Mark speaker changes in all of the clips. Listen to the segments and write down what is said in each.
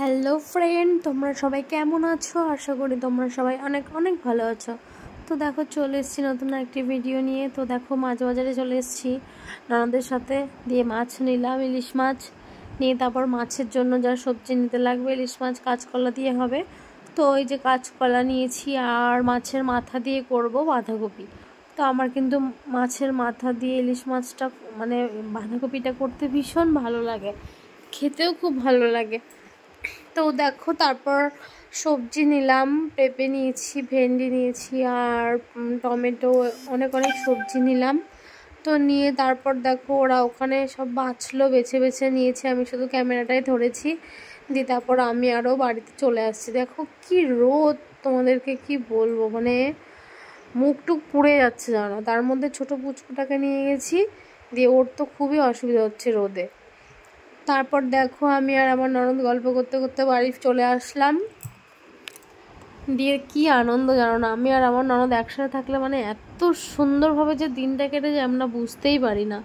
Speaker 1: Hello friend, তোমরা সবাই কেমন আছো? আশা করি তোমরা সবাই অনেক অনেক ভালো আছো। তো দেখো, চলে এসেছি নতুন একটি ভিডিও নিয়ে। তো দেখো, মাছ বাজারে চলে এসেছি ননদের সাথে, দিয়ে মাছ নিলাম, ইলিশ মাছ নিয়ে তারপর মাছের জন্য যা সবজি নিতে লাগবে, ইলিশ মাছ কাঁচকলা দিয়ে হবে। তো ওই যে কাঁচকলা নিয়েছি, আর মাছের মাথা দিয়ে করব বাঁধাকপি। তো আমার কিন্তু মাছের মাথা দিয়ে ইলিশ মাছটা মানে বাঁধাকপিটা করতে ভীষণ ভালো লাগে, খেতেও খুব ভালো লাগে। তো দেখো, তারপর সবজি নিলাম, পেঁপে নিয়েছি, ভেন্ডি নিয়েছি, আর টমেটো, অনেক অনেক সবজি নিলাম। তো নিয়ে তারপর দেখো, ওরা ওখানে সব বাছলো, বেছে বেছে নিয়েছে, আমি শুধু ক্যামেরাটাই ধরেছি। দিয়ে তারপর আমি আরও বাড়িতে চলে আসছি। দেখো কি রোদ, তোমাদেরকে কি বলবো, মানে মুখ টুক পুড়ে যাচ্ছে জানো। তার মধ্যে ছোটো পুচকুটাকে নিয়ে গেছি, দিয়ে ওর তো খুবই অসুবিধা হচ্ছে রোদে। তারপর দেখো, আমি আর আমার ননদ গল্প করতে করতে বাড়ি চলে আসলাম। দিয়ে কি আনন্দ জানো না, আমি আর আমার ননদ একসাথে থাকলে মানে এত সুন্দরভাবে যে দিনটা কেটে যায় আমরা বুঝতেই পারি না।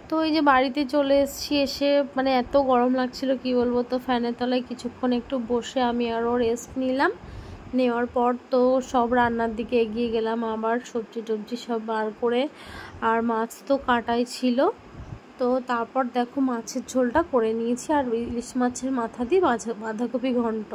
Speaker 1: তো এই যে বাড়িতে চলে এসেছি, এসে মানে এত গরম লাগছিল কি বলবো। তো ফ্যানের তলায় কিছুক্ষণ একটু বসে আমি আরও রেস্ট নিলাম। নেওয়ার পর তো সব রান্নার দিকে এগিয়ে গেলাম, আবার সবজি টবজি সব বার করে, আর মাছ তো কাটাই ছিল। তো তারপর দেখো, মাছের ঝোলটা করে নিয়েছি, আর ইলিশ মাছের মাথা দিয়ে বাঁধাকপি ঘন্ট।